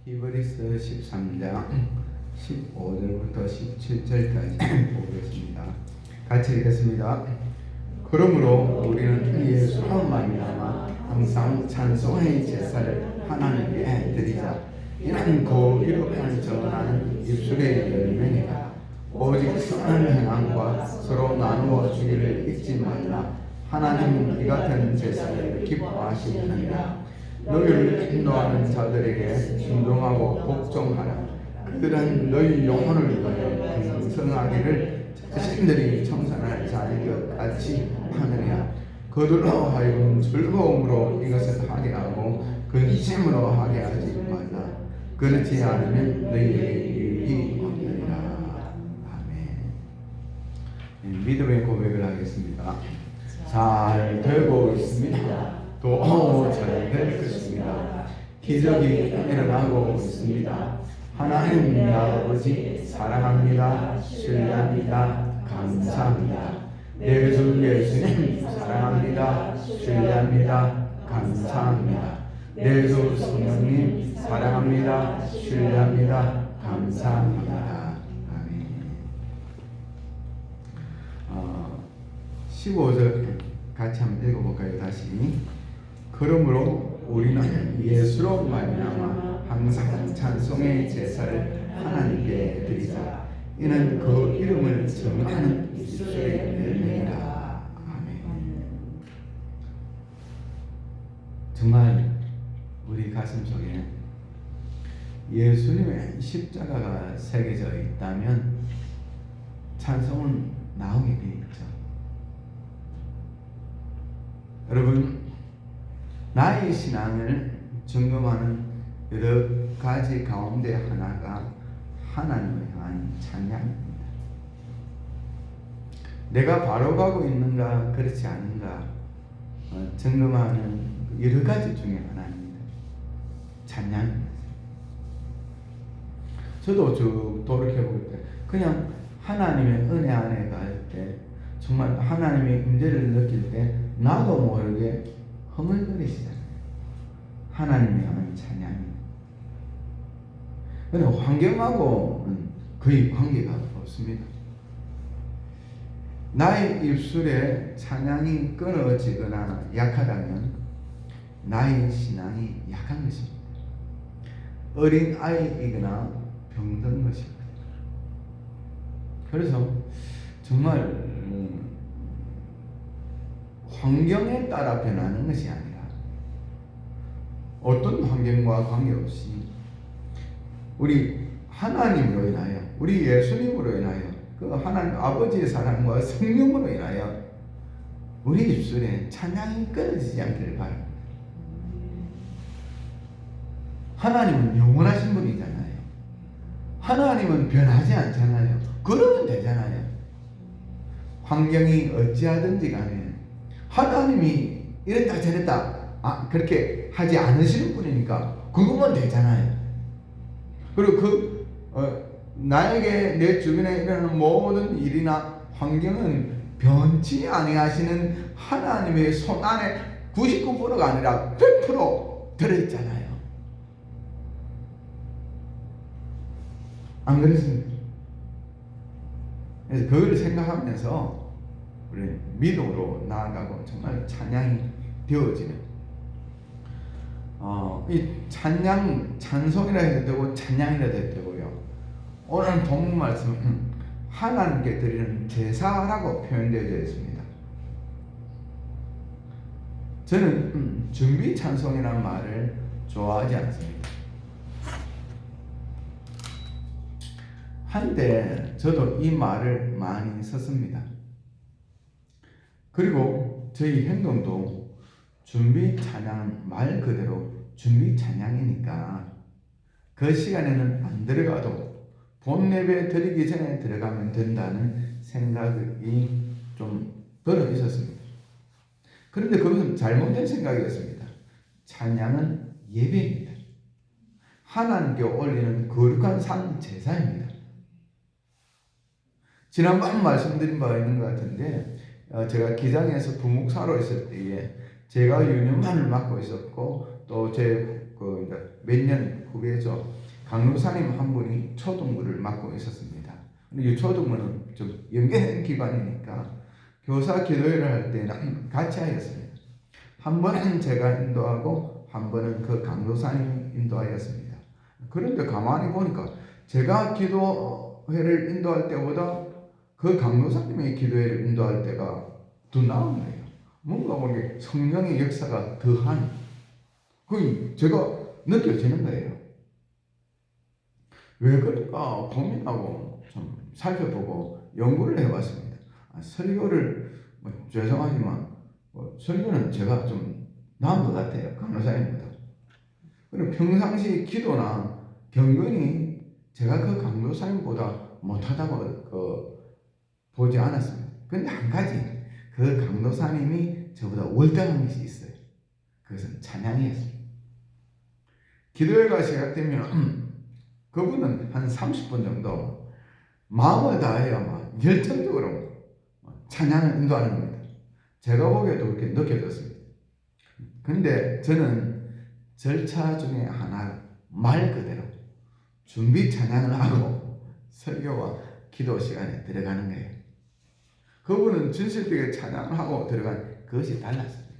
히브리서 13장 15절부터 17절까지 보겠습니다. 같이 읽겠습니다. 그러므로 우리는 예수로 말미암아 항상 찬송의 제사를 하나님께 드리자. 이는 그 이름을 전하는 입술의 열매니라. 오직 선한 행함과 서로 나누어 주기를 잊지 말라. 하나님은 이 같은 제사를 기뻐하시느니라. 너희를 인도하는 자들에게 순종하고 복종하라. 그들은 너희 영혼을 위하여 풍성하기를 자신들이 청산할 자의 것 같이 하느니라. 그들로 하여금 즐거움으로 이것을 하게 하고 근심으로 하게 하지 말라. 그렇지 않으면 너희에게 유익이 없느니라. 아멘. 믿음의 고백을 하겠습니다. 잘 되고 있습니다. 또 잘 될 것입니다. 기적이 일어나고 있습니다. 하나님 아버지 사랑합니다. 신뢰합니다. 감사합니다. 내 주 예수님 사랑합니다. 신뢰합니다. 감사합니다. 내 주 성령님 사랑합니다. 신뢰합니다. 감사합니다. 아멘. 15절 같이 한번 읽어볼까요? 다시. 그러므로 우리는 예수로 말미암아 항상 찬송의 제사를 하나님께 드리자. 이는 그 이름을 전하는 입술의 열매니라. 아멘. 정말 우리 가슴 속에 예수님의 십자가가 새겨져 있다면 찬송은 나오게 되어 있죠. 여러분, 나의 신앙을 점검하는 여러 가지 가운데 하나가 하나님을 향한 찬양입니다. 내가 바로 가고 있는가 그렇지 않은가 점검하는 여러 가지 중에 하나입니다. 찬양입니다. 저도 쭉 돌이켜볼 때 그냥 하나님의 은혜 안에 갈 때 정말 하나님의 임재를 느낄 때 나도 모르게 허물거리시잖아요. 하나님의 향한 찬양입니다. 그런데 환경하고는 거의 관계가 없습니다. 나의 입술에 찬양이 끊어지거나 약하다면 나의 신앙이 약한 것입니다. 어린 아이이거나 병든 것입니다. 그래서 정말 환경에 따라 변하는 것이 아니라 어떤 환경과 관계없이 우리 하나님으로 인하여 우리 예수님으로 인하여 그 하나님 아버지의 사랑과 성령으로 인하여 우리 입술에 찬양이 끊어지지 않기를 바랍니다. 하나님은 영원하신 분이잖아요. 하나님은 변하지 않잖아요. 그러면 되잖아요. 환경이 어찌하든지 간에 하나님이 이랬다 저랬다 그렇게 하지 않으시는 분이니까 그것만 되잖아요. 그리고 나에게 내 주변에 일어나는 모든 일이나 환경은 변치 아니하시는 하나님의 손 안에 99%가 아니라 100% 들어있잖아요. 안 그렇습니까? 그래서 그걸 생각하면서 우리 믿음으로 나아가고 정말 찬양이 되어지는 이 찬양, 찬송이라 해도 되고 찬양이라 해도 되고요. 오늘 본문 말씀은 하나님께 드리는 제사라고 표현되어 있습니다. 저는 준비 찬송이라는 말을 좋아하지 않습니다. 한때 저도 이 말을 많이 썼습니다. 그리고 저희 행동도 준비 찬양 말 그대로 준비 찬양이니까 그 시간에는 안 들어가도 본 예배 드리기 전에 들어가면 된다는 생각이 좀 들어 있었습니다. 그런데 그것은 잘못된 생각이었습니다. 찬양은 예배입니다. 하나님께 올리는 거룩한 산 제사입니다. 지난번 말씀드린 바가 있는 것 같은데 제가 기장에서 부목사로 있을 때에 제가 유년만을 맡고 있었고 또 제 몇 년 후에죠. 강로사님 한 분이 초등부를 맡고 있었습니다. 근데 이 초등부는 좀 연계된 기관이니까 교사 기도회를 할 때는 같이 하였습니다. 한 번은 제가 인도하고 한 번은 그 강도사님이 인도하였습니다. 그런데 가만히 보니까 제가 기도회를 인도할 때보다 그 강도사님의 기도회를 인도할 때가 더 나은 거예요. 뭔가 모르게 성령의 역사가 더한, 그 제가 느껴지는 거예요. 왜 그럴까 고민하고 좀 살펴보고 연구를 해봤습니다. 설교를 죄송하지만 설교는 제가 좀 나은 것 같아요. 강도사님보다. 그리고 평상시 기도나 경건이 제가 그 강도사님보다 못하다고 보지 않았습니다. 근데 한 가지, 그 강도사님이 저보다 월등한 것이 있어요. 그것은 찬양이었습니다. 기도회가 시작되면 그분은 한 30분 정도 마음을 다해야 막 열정적으로 찬양을 인도하는 겁니다. 제가 보기에도 그렇게 느껴졌습니다. 근데 저는 절차 중에 하나, 말 그대로 준비 찬양을 하고 설교와 기도 시간에 들어가는 거예요. 그분은 진실되게 찬양을 하고 들어간 그것이 달랐습니다.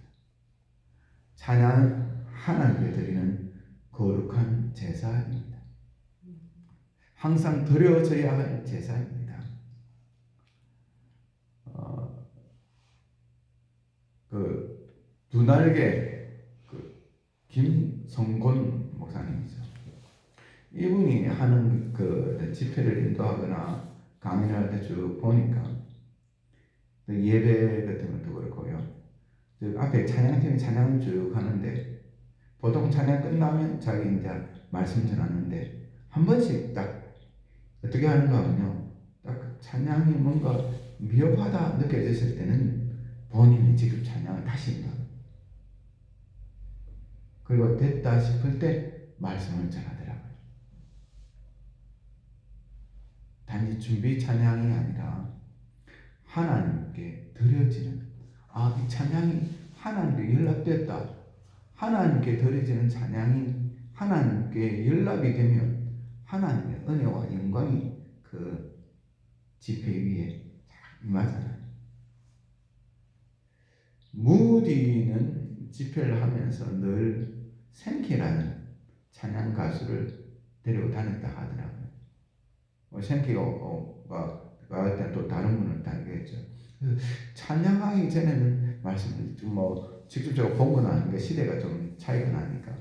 찬양은 하나님께 드리는 거룩한 제사입니다. 항상 드려져야 할 제사입니다. 두날개 김성곤 목사님이죠. 이분이 하는 그 집회를 인도하거나 강의를 할 때 쭉 보니까 예배 같은 것도 그렇고요. 앞에 찬양팀이 찬양을 쭉 하는데 보통 찬양 끝나면 자기 이제 말씀 전하는데 한 번씩 딱 어떻게 하는가 하면요. 딱 찬양이 뭔가 미흡하다 느껴졌을 때는 본인이 직접 찬양을 다시 합니다. 그리고 됐다 싶을 때 말씀을 전하더라고요. 단지 준비 찬양이 아니라 하나님께 드려지는, 이 찬양이 하나님께 연락됐다. 하나님께 드려지는 찬양이 하나님께 연락이 되면 하나님의 은혜와 영광이 그 집회 위에 임하잖아요. 무디는 집회를 하면서 늘 생키라는 찬양 가수를 데리고 다녔다 하더라고요. 생키가 갈 때는 또 다른 분을 다니겠죠. 찬양하기 전에는 말씀을 직접적으로 본 건 아닌데 시대가 좀 차이가 나니까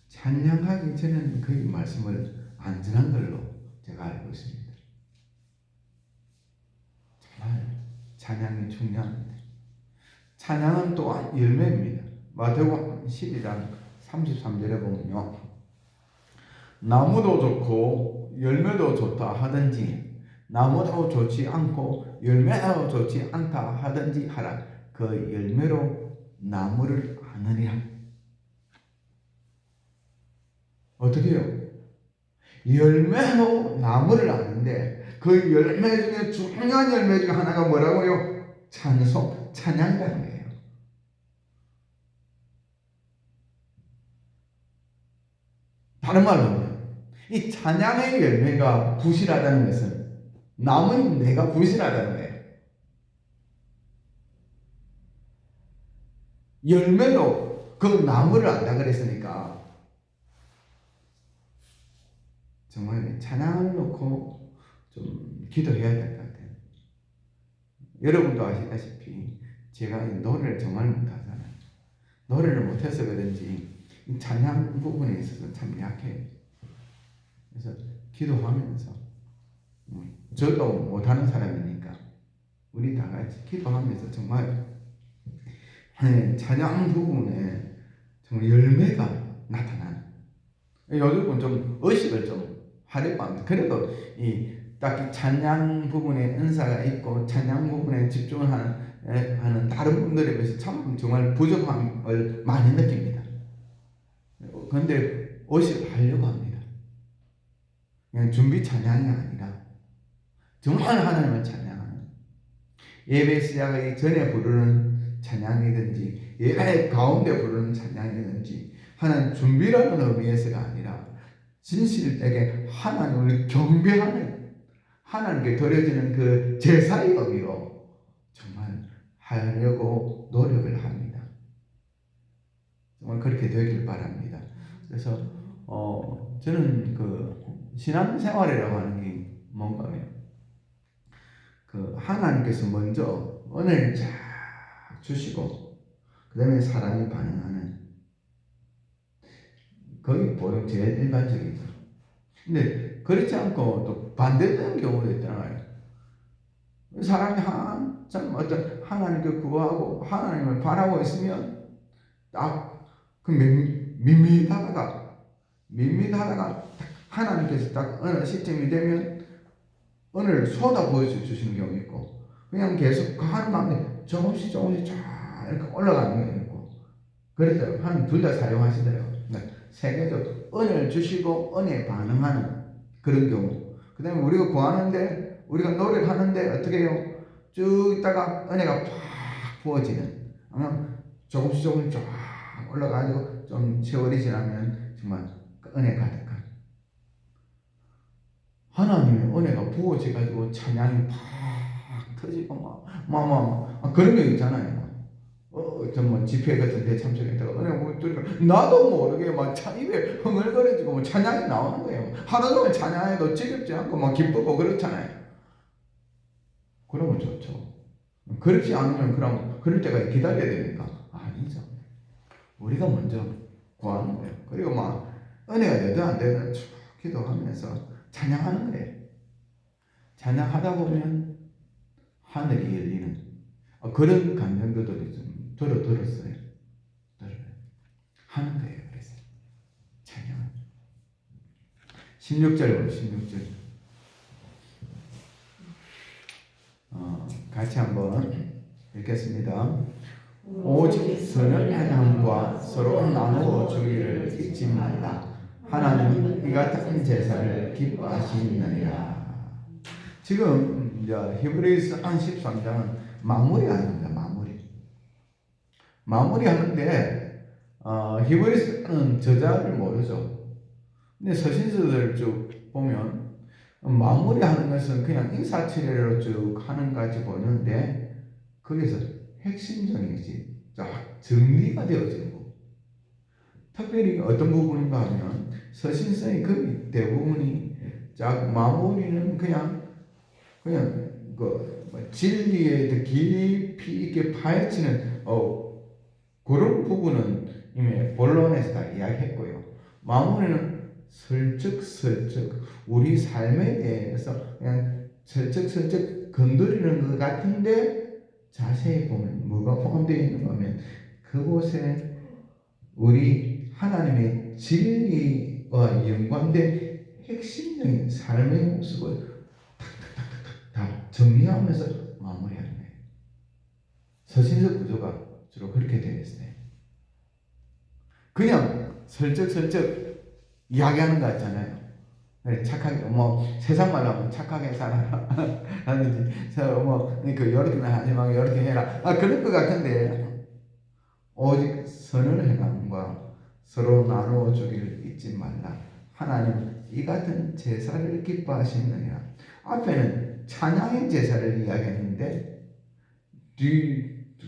찬양하기 전에는 그 말씀을 안 전한 걸로 제가 알고 있습니다. 정말 찬양이 중요합니다. 찬양은 또한 열매입니다. 마태복음 12장 33절에 보면요. 나무도 좋고 열매도 좋다 하든지 나무도 좋지 않고 열매도 좋지 않다 하든지 하라. 그 열매로 나무를 아느니라. 어떻게 해요? 열매로 나무를 아는데 그 열매 중에 중요한 열매 중에 하나가 뭐라고요? 찬송, 찬양이라는 거예요. 다른 말로 하면 이 찬양의 열매가 부실하다는 것은 나무인 내가 부실하다는 거예요. 열매로 그 나무를 안다 그랬으니까 정말 찬양을 놓고 좀 기도해야 될 것 같아요. 여러분도 아시다시피 제가 노래를 정말 못하잖아요. 노래를 못해서 그런지 찬양 부분에 있어서 참 약해요. 그래서 기도하면서 저도 못하는 사람이니까 우리 다 같이 기도하면서 정말 찬양 부분에 정말 열매가 나타나는, 요즘은 좀 의식을 좀 하려고 합니다. 그래도 딱히 찬양 부분에 은사가 있고 찬양 부분에 집중을 하는 다른 분들에 비해서 참 정말 부족함을 많이 느낍니다. 그런데 의식을 하려고 합니다. 그냥 준비 찬양이 아니라 정말 하나님을 찬양하는, 예배 시작하기 전에 부르는 찬양이든지 예배 가운데 부르는 찬양이든지 하나님 준비라는 의미에서가 아니라 진실되게 하나님을 경배하는 하나님께 드려지는 그 제사의 의미로 정말 하려고 노력을 합니다. 정말 그렇게 되길 바랍니다. 그래서 저는 그 신앙생활이라고 하는 게 뭔가요? 그 하나님께서 먼저 은혜를 쫙 주시고 그 다음에 사람이 반응하는 거의 보통 제일 일반적이죠. 근데 그렇지 않고 또 반대되는 경우도 있잖아요. 사람이 한참 어떤 하나님께 구하고 하나님을 바라고 있으면 딱 그 밋밋하다가 하나님께서 딱 어느 시점이 되면 은혜를 쏟아 부어 주시는 경우 있고 그냥 계속 하는 마음에 조금씩 쫙 이렇게 올라가는 경우 있고 그래서 하나님 둘 다 사용하시더라고요. 세계적 은혜를 주시고 은혜에 반응하는 그런 경우. 그 다음에 우리가 구하는데 우리가 노력하는데 어떻게 해요? 쭉 있다가 은혜가 팍 부어지는 조금씩 쫙 올라가지고 좀 세월이 지나면 정말 은혜 가득한 하나님의 은혜가 부어져가지고 찬양이 팍 터지고 그런 게 있잖아요. 정말 집회 같은 데 참석했다가 은혜 못 들으니까 나도 모르게 막 입에 흥얼거려지고 뭐 찬양이 나오는 거예요. 하루 종일 찬양해도 지겹지 않고 막 기쁘고 그렇잖아요. 그러면 좋죠. 그렇지 않으면 그럼 그럴 때가 기다려야 되니까 아니죠. 우리가 먼저 구하는 거예요. 그리고 막 은혜가 되든 안 되든 쭉 기도하면서 찬양하는 거예요. 찬양하다 보면 하늘이 열리는 그런 감정들도 좀 들었어요. 하는 거예요. 그래서 찬양. 16절 보면 16절. 같이 한번 읽겠습니다. 오직 선을 행함과 서로 나누어 주기를 잊지 말라. 하나님은 이 같은 제사를 기뻐하시느니라. 지금 이제 히브리서 13장은 마무리합니다. 마무리하는데 히브리서는 저자를 모르죠. 근데 서신서들 쭉 보면 마무리하는 것은 그냥 인사치레로 쭉 하는 것같이 보이는데 거기서 핵심적이지 쫙 정리가 되어지고 특별히 어떤 부분인가 하면 서신서의 그 대부분이 쫙 마무리는 그냥 그 진리에 깊이 있게 파헤치는 그런 부분은 이미 본론에서 다 이야기했고요. 마무리는 슬쩍 우리 삶에 대해서 그냥 슬쩍 건드리는 것 같은데 자세히 보면 뭐가 포함되어 있는 거면 그곳에 우리 하나님의 진리와 연관된 핵심적인 삶의 모습을 다 정리하면서 마무리하는 거예요. 서신서 구조가 주로 그렇게 되어 있어요. 그냥 슬쩍 이야기하는 거 같잖아요. 착하게 세상 말로 하면 착하게 살아라 하든지 이렇게는 하지 말고 이렇게 해라 그럴 것 같은데 오직 선을 행함과 서로 나누어 주기를 잊지 말라. 하나님은 이 같은 제사를 기뻐하시느니라. 앞에는 찬양의 제사를 이야기했는데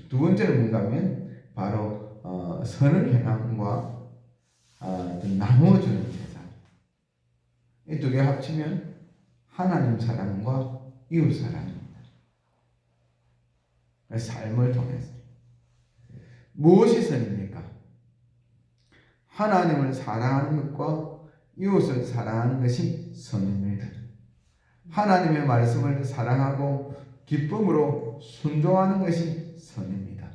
두 번째는 뭔가 하면 바로 선을 행함과 나누어주는 제사. 이 두 개 합치면 하나님 사랑과 이웃 사랑입니다. 삶을 통해서 무엇이 선입니까? 하나님을 사랑하는 것과 이웃을 사랑하는 것이 선입니다. 하나님의 말씀을 사랑하고 기쁨으로 순종하는 것이 선입니다.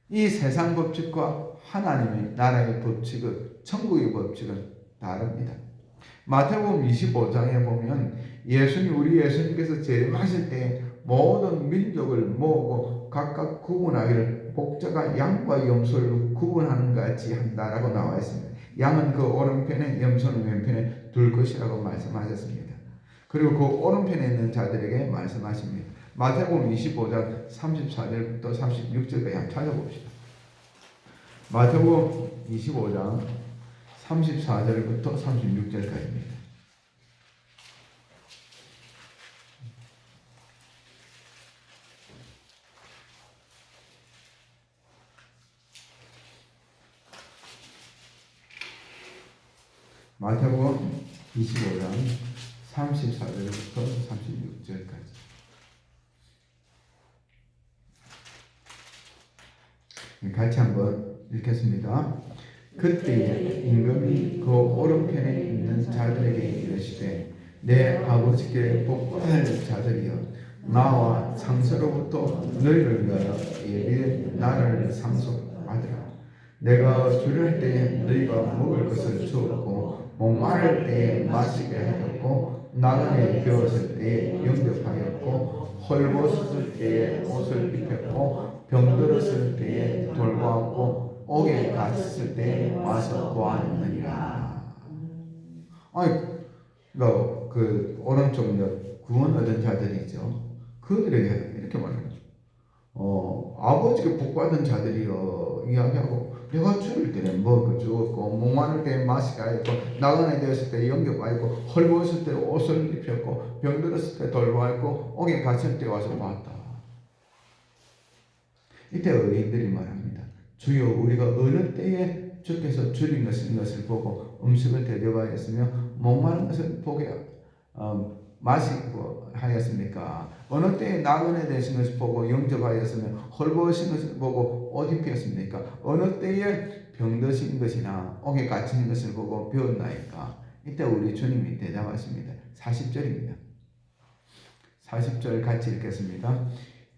이 세상 법칙과 하나님의 나라의 법칙은 천국의 법칙은 다릅니다. 마태복음 25장에 보면 우리 예수님께서 재림하실 때 모든 민족을 모으고 각각 구분하기를 목자가 양과 염소를 구분하는 것 같이 한다라고 나와 있습니다. 양은 그 오른편에 염소는 왼편에 둘 것이라고 말씀하셨습니다. 그리고 그 오른편에 있는 자들에게 말씀하십니다. 마태복음 25장 34절부터 36절까지 한번 찾아봅시다. 마태복음 25장 34절부터 36절까지입니다. 마태복음 25장 34절부터 36절까지. 같이 한번 읽겠습니다. 그때 임금이 그 오른편에 있는 자들에게 이르시되 내 아버지께 복받을 자들이여 나와 상서로부터 너희를 위하여 예비된 나를 상속받으라. 내가 주를 때에 너희가 먹을 것을 주었고 목마를 때에 마시게 하였고 나그네 되었을 때에 영접하였고 헐벗었을 때에 옷을 입혔고 병들었을 때에 돌보았고 옥에 갇혔을 때에 와서 보았느니라. 아니, 그 오른쪽 구원 얻은 자들이죠. 그들에게 이렇게 말해요. 아버지께 복받은 자들이요 이야기하고 내가 죽을 때는 먹을 주었고 목마를 때에 마시게 하였고 나그네 되었을 때 영접하였고 헐벗을 때 옷을 입혔고 병들었을 때 돌보았고 옥에 갇힐 때 와서 보았다. 이때 의인들이 말합니다. 주여 우리가 어느 때에 주께서 줄인 것을 보고 음식을 대접하였으며 목마른 것을 보게 마시고 하였습니까? 어느 때에 나그네 되신 것을 보고 영접하였으며 헐벗으신 것을 보고 옷 입혔습니까? 어느 때에 병드신 것이나 옥에 갇힌 것을 보고 배웠나이까? 이때 우리 주님이 대답하십니다. 40절입니다. 40절 같이 읽겠습니다.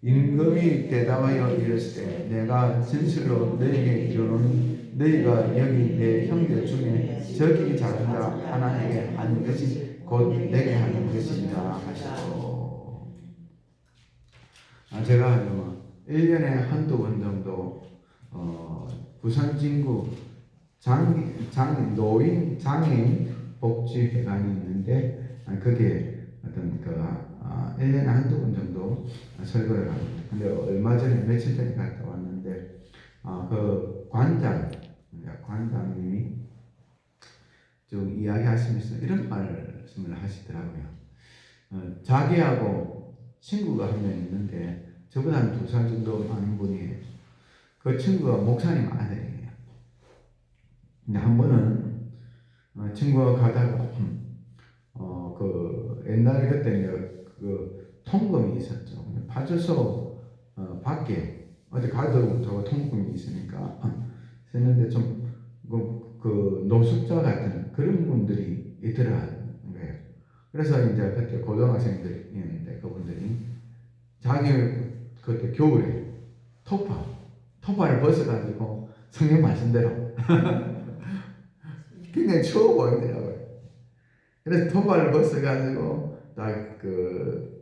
임금이 대답하여 이르시되 내가 진실로 너희에게 이르노니 너희가 여기 내 형제 중에 적이 작은 자 하나에게 하는 것이 곧 내게 하는 것이니라 하시고. 제가 1년에 한두 번 정도 부산 진구 노인 장애인 복지회관이 있는데 그게 어떤 1년에 한두 번 정도 설거를 합니다. 근데 얼마 전에 며칠 전에 갔다 왔는데 그 관장님이 좀 이야기하시면서 이런 말씀을 하시더라고요. 자기하고 친구가 한 명 있는데 저보다 한 2살 정도 많은 분이에요. 그 친구가 목사님 아들이에요. 근데 한 번은 친구가 가다가 그 옛날에 그때 그 통금이 있었죠. 파주소 밖에 어디 가도 저 통금이 있으니까 했는데 좀 그 노숙자 같은 그런 분들이 있더라는 거예요. 그래서 이제 그때 고등학생들이었는데 그분들이 자기 그때 겨울에 토파를 벗어가지고 성경 말씀대로 굉장히 추워 보이더라고요. 그래서 토파를 벗어가지고 딱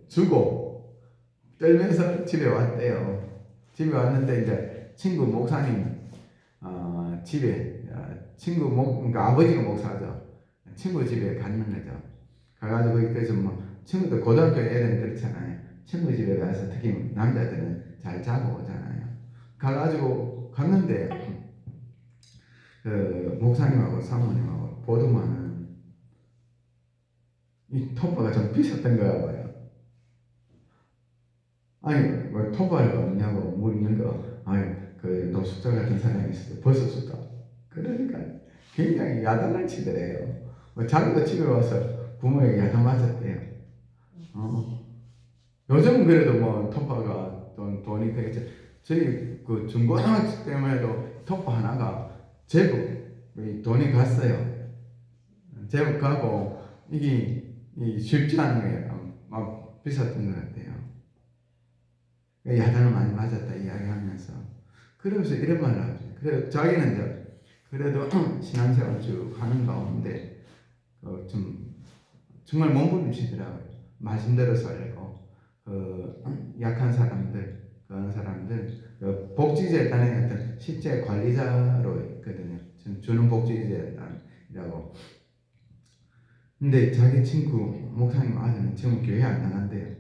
주고 떨면서 집에 왔대요. 집에 왔는데 이제 친구 목사님 집에 그러니까 아버지가 목사죠. 친구 집에 갔는 거죠. 가가지고 그래서 친구들 고등학교 애들은 그렇잖아요. 친구 집에 가서 특히 남자들은 잘 자고 오잖아요. 가가지고 갔는데 그 목사님하고 사모님하고 보더만은 이 토파가 좀 비쌌던 거야 봐요. 아니 뭐 토파가 없냐고 물는 거. 아니 그 노숙자 같은 사람이 있어서 벗었었다. 그러니까 굉장히 야단을 치더래요. 자기도 집에 와서 부모에게 야단 맞았대요. 요즘은 그래도 토파가 돈이 되겠죠. 저희 그 중고등학교 때문에도 토파 하나가 제법 돈이 갔어요. 제법 가고 이게 쉽지 않은 거예요. 막 비쌌던 것 같아요. 야단을 많이 맞았다 이야기하면서 그러면서 이런 말을 하죠. 그래서 자기는 이제 그래도 신앙생활 쭉 하는 가운데 좀 정말 몸부림치더라고요. 말씀대로 살고 약한 사람들 그런 사람들 복지재단의 어떤 실제 관리자로 있거든요. 주는 복지재단이라고. 근데 자기 친구 목사님 아들은 지금 교회 안 나간대요.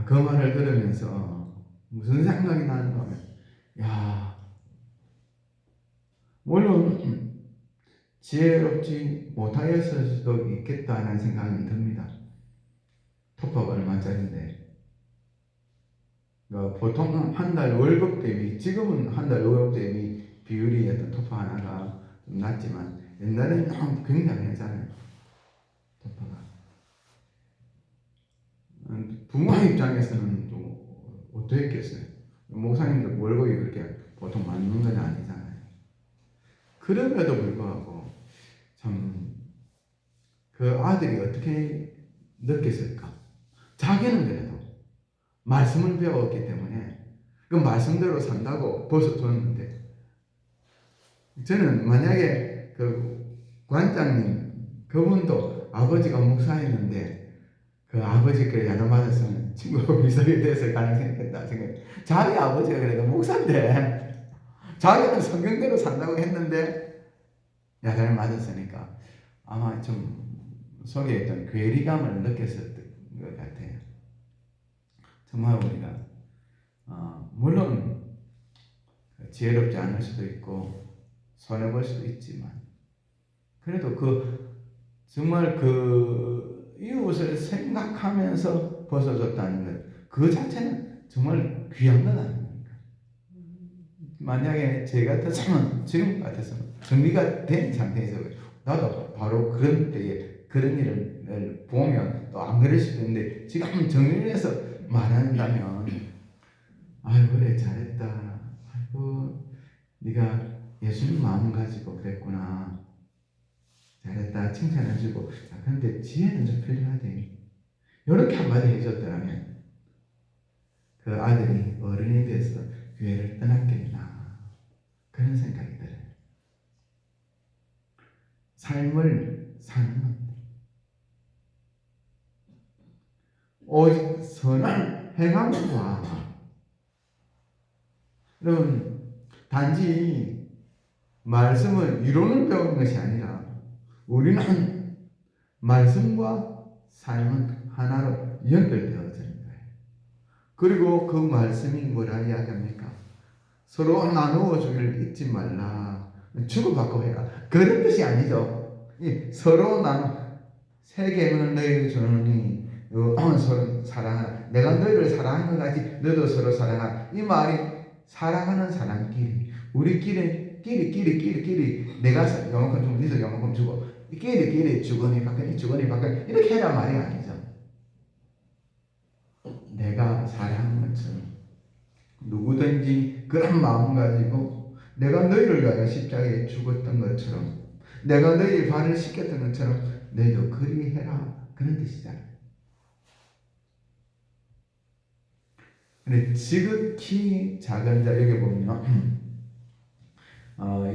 그 말을 들으면서 무슨 생각이 나는가 하면 야, 물론 지혜롭지 못하였을 수도 있겠다는 생각이 듭니다. 토퍼가 얼마짜리인데. 그러니까 보통 한 달 월급 대비, 지금은 한 달 월급 대비 비율이 어떤 토퍼 하나가 좀 낮지만 옛날에는 굉장했잖아요. 토퍼가. 부모 입장에서는 또 어떻겠어요? 목사님들 월급이 그렇게 보통 많은 건 아니잖아요. 그럼에도 불구하고 참 그 아들이 어떻게 느꼈을까? 자기는 그래도 말씀을 배웠기 때문에 그 말씀대로 산다고 벗어줬는데, 저는 만약에 그 관장님 그분도 아버지가 목사였는데 그 아버지께 야단맞았으면 친구가 비슷하게 됐을 가능성이 있겠다 생각. 자기 아버지가 그래도 목사인데 자기는 성경대로 산다고 했는데 야단을 맞았으니까 아마 좀 속에 있던 괴리감을 느꼈을 것 같아요. 정말 우리가 물론 지혜롭지 않을 수도 있고 손해볼 수도 있지만 그래도 정말 이웃을 생각하면서 벗어줬다는 것, 그 자체는 정말 귀한 건 아닙니까? 만약에 제 같았으면, 지금 같았으면 정리가 된 상태에서 나도 바로 그런 때에 그런 일을 보면 또 안 그럴 수도 있는데, 지금 정리를 해서 말한다면 아유 그래 잘했다, 아이고 네가 예수님 마음 가지고 그랬구나, 잘했다 칭찬해주고, 근데 지혜는 좀 필요하대, 이렇게 한마디 해줬더라면 그 아들이 어른이 돼서 교회를 떠났겠나, 그런 생각이 들어요. 삶을 사는 것, 오직 선을 행함과, 여러분 단지 말씀을 이론을 배우는 것이 아니라 우리는 말씀과 삶은 하나로 연결되어지는 거예요. 그리고 그 말씀이 뭐라 이야기합니까? 서로 나누어 주기를 잊지 말라, 주고받고 해라, 그런 뜻이 아니죠. 서로 새 계명을 너희에게 주노니 서로 사랑하라, 내가 너희를 사랑한 것 같이 너희도 서로 사랑하라. 이 말이 사랑하는 사람끼리, 우리끼리 내가 요만큼 주고 니도 요만큼 주고 끼리 주거니 받거니 이렇게 해라 말이 아니죠. 내가 사랑하는 것처럼 누구든지 그런 마음 가지고, 내가 너희를 위하여 십자가에 죽었던 것처럼, 내가 너희 발을 씻겼던 것처럼 너희도 그리 해라, 그런 뜻이잖아요. 근데 지극히 작은 자, 여기 보면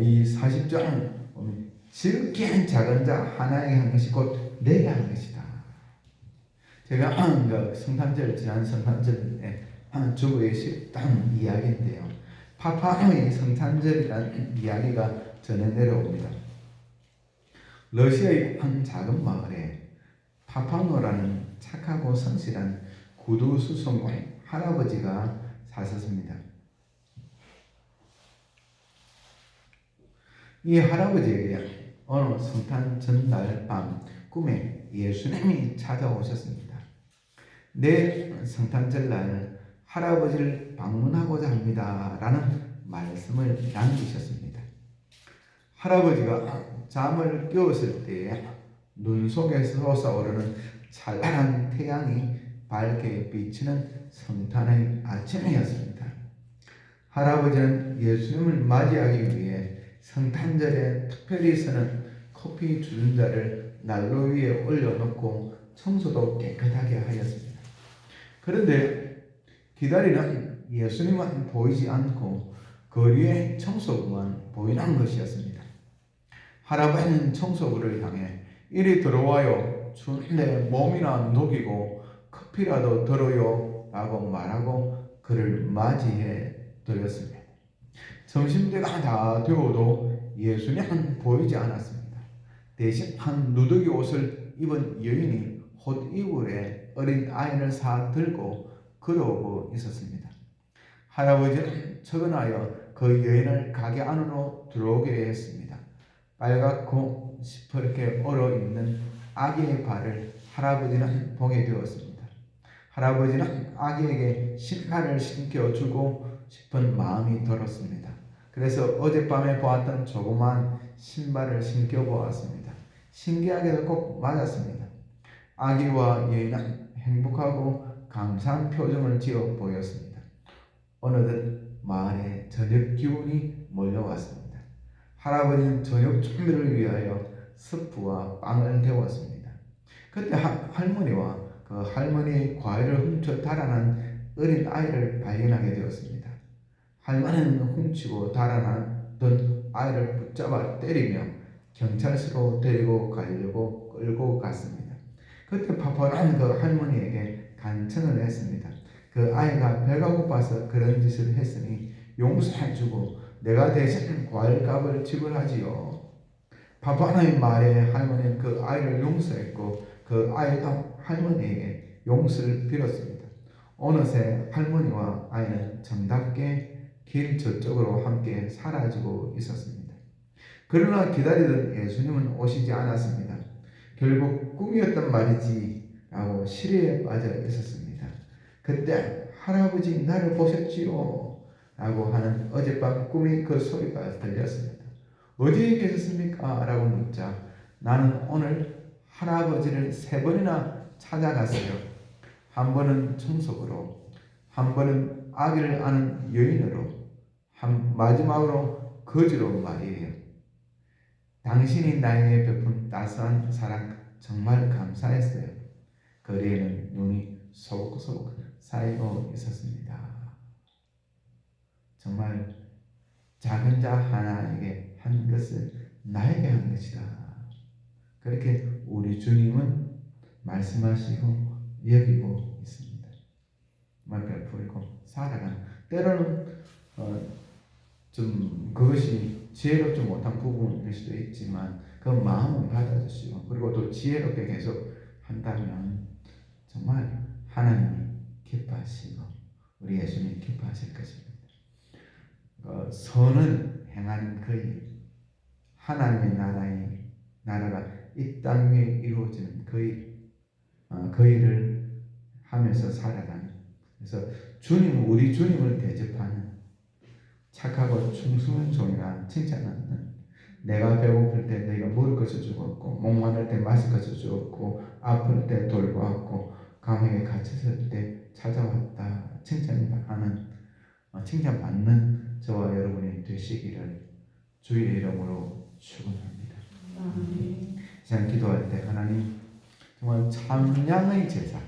이 40절 보면 지극히 작은 자 하나에게 한 것이 곧 내게 한 것이다. 제가 성탄절, 지난 성탄절에 주부의 식당 이야기인데요, 파파노의 성탄절이라는 이야기가 전해 내려옵니다. 러시아의 한 작은 마을에 파파노라는 착하고 성실한 구두수송관 할아버지가 사셨습니다. 이 할아버지에게 어느 성탄 전날 밤 꿈에 예수님이 찾아오셨습니다. 내 성탄절날 할아버지를 방문하고자 합니다 라는 말씀을 남기셨습니다. 할아버지가 잠을 깨웠을 때에 눈 속에서 솟아오르는 찬란한 태양이 밝게 비치는 성탄의 아침이었습니다. 할아버지는 예수님을 맞이하기 위해 성탄절에 특별히 쓰는 커피 주전자를 난로 위에 올려놓고 청소도 깨끗하게 하였습니다. 그런데 기다리는 예수님은 보이지 않고 거리에 청소부만 보이는 것이었습니다. 할아버지는 청소부를 향해 이리 들어와요, 추운데 몸이나 녹이고 커피라도 들어요 라고 말하고 그를 맞이해 드렸습니다. 점심때가 다 되어도 예수님은 보이지 않았습니다. 대신 한 누더기 옷을 입은 여인이 헛이불에 어린 아이를 사 들고 걸어오고 있었습니다. 할아버지는 측은하여 그 여인을 가게 안으로 들어오게 했습니다. 빨갛고 시퍼렇게 얼어있는 아기의 발을 할아버지는 보게 되었습니다. 할아버지는 아기에게 신발을 신겨주고 싶은 마음이 들었습니다. 그래서 어젯밤에 보았던 조그만 신발을 신겨보았습니다. 신기하게도 꼭 맞았습니다. 아기와 여인은 행복하고 감사한 표정을 지어 보였습니다. 어느덧 마을에 저녁 기운이 몰려왔습니다. 할아버지는 저녁 준비를 위하여 스프와 빵을 데웠습니다. 그때 할머니와 그 할머니의 과일을 훔쳐 달아난 어린 아이를 발견하게 되었습니다. 할머니는 훔치고 달아나던 아이를 붙잡아 때리며 경찰서로 데리고 가려고 끌고 갔습니다. 그때 파파는 그 할머니에게 간청을 했습니다. 그 아이가 배가 고파서 그런 짓을 했으니 용서해주고 내가 대신 과일값을 지불하지요. 파파나의 말에 할머니는 그 아이를 용서했고 그 아이도 할머니에게 용서를 빌었습니다. 어느새 할머니와 아이는 정답게 길 저쪽으로 함께 사라지고 있었습니다. 그러나 기다리던 예수님은 오시지 않았습니다. 결국 꿈이었단 말이지 라고 시리에 빠져 있었습니다. 그때 할아버지 나를 보셨지요? 라고 하는 어젯밤 꿈의 그 소리가 들렸습니다. 어디에 계셨습니까? 라고 묻자 나는 오늘 할아버지를 3번이나 찾아갔어요. 한 번은 청소부로, 한 번은 아기를 아는 여인으로, 마지막으로 거지로 말이에요. 당신이 나에게 베푼 따스한 사랑 정말 감사했어요. 거리에는 눈이 소복소복 쌓이고 있었습니다. 정말 작은 자 하나에게 한 것을 나에게 한 것이다. 그렇게 우리 주님은 말씀하시고 여기고 있습니다. 정말 베풀고 살아가는 때로는 좀 그것이 지혜롭지 못한 부분일 수도 있지만 그 마음은 받아주시고 그리고 또 지혜롭게 계속 한다면 정말 하나님이 기뻐하시고 우리 예수님 기뻐하실 것입니다. 선을 행하는 그 일, 하나님의 나라가 이 땅 위에 이루어지는 그 일을 하면서 살아가는, 그래서 우리 주님을 대접하는 착하고 충성한 종이라 칭찬하는, 내가 배고플 때 내가 먹을 것을 주었고 목마를 때 마실 것을 주었고 아플 때 돌보았고 감옥에 갇혔을 때 찾아왔다 칭찬받는 저와 여러분이 되시기를 주의 이름으로 축원합니다. 제가 기도할 때 하나님 정말 찬양의 제사,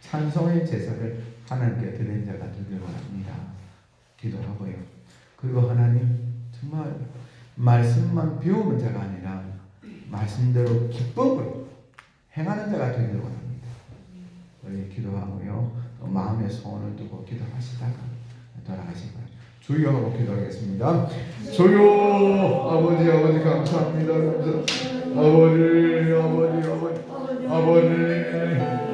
찬송의 제사를 하나님께 드리는 자가 되기를 원합니다. 기도하고요. 그리고 하나님 정말 말씀만 배우는 자가 아니라 말씀대로 기쁨으로 행하는 자가 되기를 원합니다. 우리 기도하고요. 또 마음의 소원을 두고 기도하시다가 돌아가시기 바랍니다. 주여 하고 기도하겠습니다. 주여 아버지 감사합니다. 아버지